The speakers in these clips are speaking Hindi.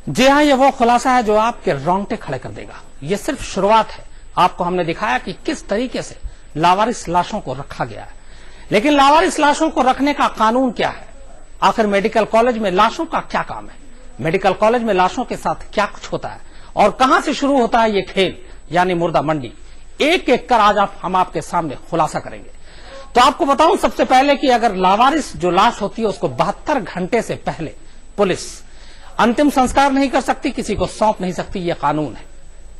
जी हाँ, ये वो खुलासा है जो आपके रोंगटे खड़े कर देगा। ये सिर्फ शुरुआत है। आपको हमने दिखाया कि किस तरीके से लावारिस लाशों को रखा गया है, लेकिन लावारिस लाशों को रखने का कानून क्या है? आखिर मेडिकल कॉलेज में लाशों का क्या काम है? मेडिकल कॉलेज में लाशों के साथ क्या कुछ होता है और कहां से शुरू होता है ये खेल, यानी मुर्दा मंडी? एक एक कर आज हम आपके सामने खुलासा करेंगे। तो आपको बताऊं सबसे पहले कि अगर लावारिस जो लाश होती है उसको 72 घंटे से पहले पुलिस अंतिम संस्कार नहीं कर सकती, किसी को सौंप नहीं सकती, यह कानून है।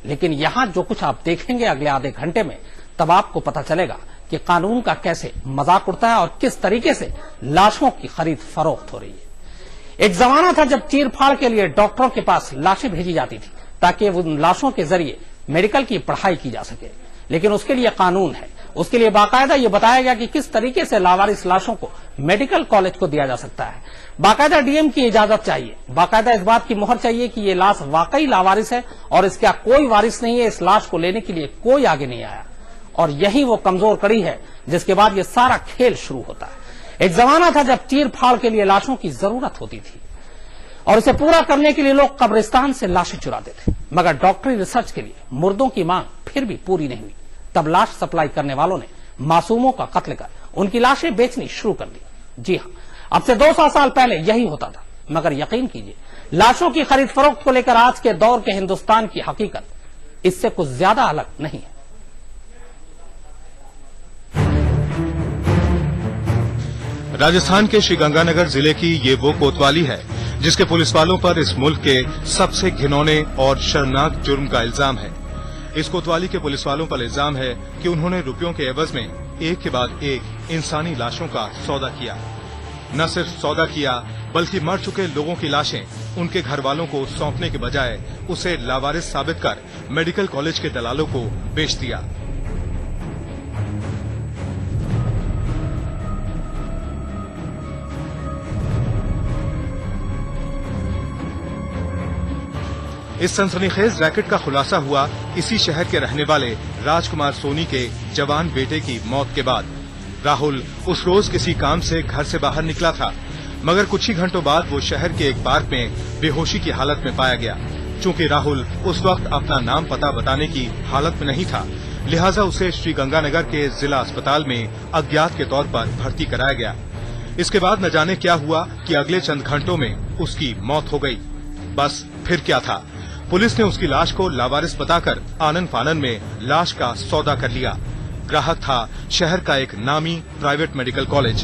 लेकिन यहां जो कुछ आप देखेंगे अगले आधे घंटे में, तब आपको पता चलेगा कि कानून का कैसे मजाक उड़ता है और किस तरीके से लाशों की खरीद फरोख्त हो रही है। एक जमाना था जब चीर फाड़ के लिए डॉक्टरों के पास लाशें भेजी जाती थी ताकि उन लाशों के जरिए मेडिकल की पढ़ाई की जा सके, लेकिन उसके लिए कानून है। उसके लिए बाकायदा ये बताया गया कि किस तरीके से लावारिस लाशों को मेडिकल कॉलेज को दिया जा सकता है। बाकायदा डीएम की इजाजत चाहिए, बाकायदा इस बात की मोहर चाहिए कि ये लाश वाकई लावारिस है और इसका कोई वारिस नहीं है। इस लाश को लेने के लिए कोई आगे नहीं आया और यही वो कमजोर कड़ी है जिसके बाद ये सारा खेल शुरू होता है। एक जमाना था जब चीर फाड़ के लिए लाशों की जरूरत होती थी और इसे पूरा करने के लिए लोग कब्रिस्तान से लाशें चुराते थे, मगर डॉक्टरी रिसर्च के लिए मुर्दों की मांग फिर भी पूरी नहीं हुई। तब लाश सप्लाई करने वालों ने मासूमों का कत्ल कर उनकी लाशें बेचनी शुरू कर दी। जी हां, अब से 200 साल पहले यही होता था, मगर यकीन कीजिए लाशों की खरीद फरोख्त को लेकर आज के दौर के हिंदुस्तान की हकीकत इससे कुछ ज्यादा अलग नहीं है। राजस्थान के श्रीगंगानगर जिले की ये वो कोतवाली है जिसके पुलिस वालों पर इस मुल्क के सबसे घिनौने और शर्मनाक जुर्म का इल्जाम है। इस कोतवाली के पुलिस वालों पर इल्जाम है कि उन्होंने रुपयों के एवज में एक के बाद एक इंसानी लाशों का सौदा किया। न सिर्फ सौदा किया बल्कि मर चुके लोगों की लाशें उनके घर वालों को सौंपने के बजाय उसे लावारिस साबित कर मेडिकल कॉलेज के दलालों को बेच दिया। इस सनसनीखेज रैकेट का खुलासा हुआ इसी शहर के रहने वाले राजकुमार सोनी के जवान बेटे की मौत के बाद। राहुल उस रोज किसी काम से घर से बाहर निकला था, मगर कुछ ही घंटों बाद वो शहर के एक पार्क में बेहोशी की हालत में पाया गया। चूंकि राहुल उस वक्त अपना नाम पता बताने की हालत में नहीं था, लिहाजा उसे श्रीगंगानगर के जिला अस्पताल में अज्ञात के तौर पर भर्ती कराया गया। इसके बाद न जाने क्या हुआ कि अगले चंद घंटों में उसकी मौत हो गई। बस फिर क्या था, पुलिस ने उसकी लाश को लावारिस बताकर आनन फानन में लाश का सौदा कर लिया। ग्राहक था शहर का एक नामी प्राइवेट मेडिकल कॉलेज।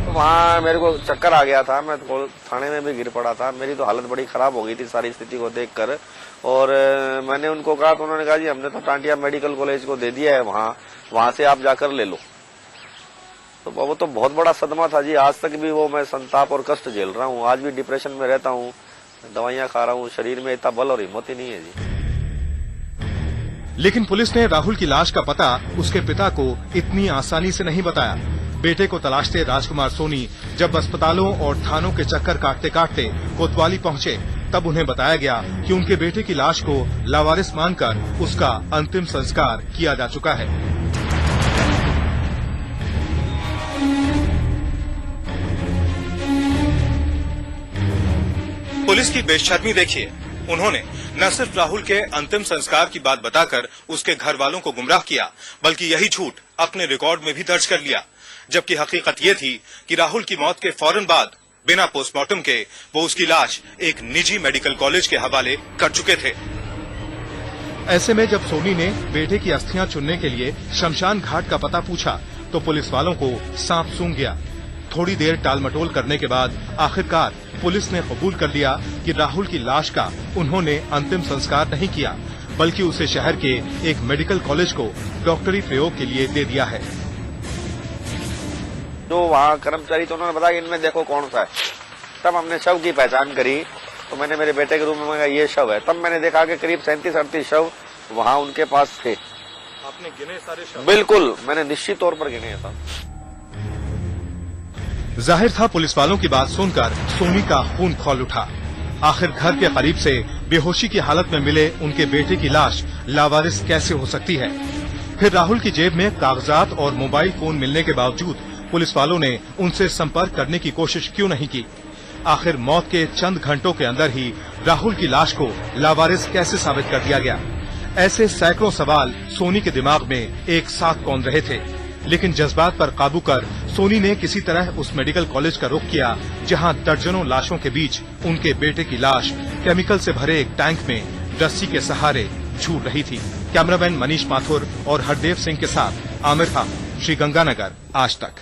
वहाँ मेरे को चक्कर आ गया था, मैं तो थाने में भी गिर पड़ा था। मेरी तो हालत बड़ी खराब हो गई थी सारी स्थिति को देखकर, और मैंने उनको कहा तो उन्होंने कहा जी हमने तो टांटिया मेडिकल कॉलेज को दे दिया है, वहाँ से आप जाकर ले लो। तो वो तो बहुत बड़ा सदमा था जी। आज तक भी वो मैं संताप और कष्ट झेल रहा हूँ। आज भी डिप्रेशन में रहता हूँ, दवाइयाँ खा रहा हूँ, शरीर में इतना बल और हिम्मत ही नहीं है जी। लेकिन पुलिस ने राहुल की लाश का पता उसके पिता को इतनी आसानी से नहीं बताया। बेटे को तलाशते राजकुमार सोनी जब अस्पतालों और थानों के चक्कर काटते काटते कोतवाली पहुंचे, तब उन्हें बताया गया कि उनके बेटे की लाश को लावारिस मानकर उसका अंतिम संस्कार किया जा चुका है। पुलिस की बेशर्मी देखिए। उन्होंने न सिर्फ राहुल के अंतिम संस्कार की बात बताकर उसके घर वालों को गुमराह किया, बल्कि यही झूठ अपने रिकॉर्ड में भी दर्ज कर लिया। जबकि हकीकत ये थी कि राहुल की मौत के फौरन बाद बिना पोस्टमार्टम के वो उसकी लाश एक निजी मेडिकल कॉलेज के हवाले कर चुके थे। ऐसे में जब सोनी ने बेटे की अस्थियां चुनने के लिए शमशान घाट का पता पूछा तो पुलिस वालों को सांप सूंघ गया। थोड़ी देर टालमटोल करने के बाद आखिरकार पुलिस ने कबूल कर लिया कि राहुल की लाश का उन्होंने अंतिम संस्कार नहीं किया, बल्कि उसे शहर के एक मेडिकल कॉलेज को डॉक्टरी प्रयोग के लिए दे दिया है। जो वहाँ कर्मचारी तो उन्होंने बताया इनमें देखो कौन सा है। तब हमने शव की पहचान करी तो मैंने मेरे बेटे के रूम में ये शव है। तब मैंने देखा कि करीब 37-38 शव वहाँ उनके पास थे। आपने गिने सारे शव? बिल्कुल, मैंने निश्चित तौर पर गिने था। जाहिर था पुलिस वालों की बात सुनकर सोनी का खून खौल उठा। आखिर घर के करीब से बेहोशी की हालत में मिले उनके बेटे की लाश लावारिस कैसे हो सकती है? फिर राहुल की जेब में कागजात और मोबाइल फोन मिलने के बावजूद पुलिस वालों ने उनसे संपर्क करने की कोशिश क्यों नहीं की? आखिर मौत के चंद घंटों के अंदर ही राहुल की लाश को लावारिस कैसे साबित कर दिया गया? ऐसे सैकड़ों सवाल सोनी के दिमाग में एक साथ कौन रहे थे। लेकिन जज्बात पर काबू कर सोनी ने किसी तरह उस मेडिकल कॉलेज का रुख किया जहां दर्जनों लाशों के बीच उनके बेटे की लाश केमिकल से भरे एक टैंक में रस्सी के सहारे झूल रही थी। कैमरामैन मनीष माथुर और हरदेव सिंह के साथ आमिर खान, श्रीगंगानगर, आज तक।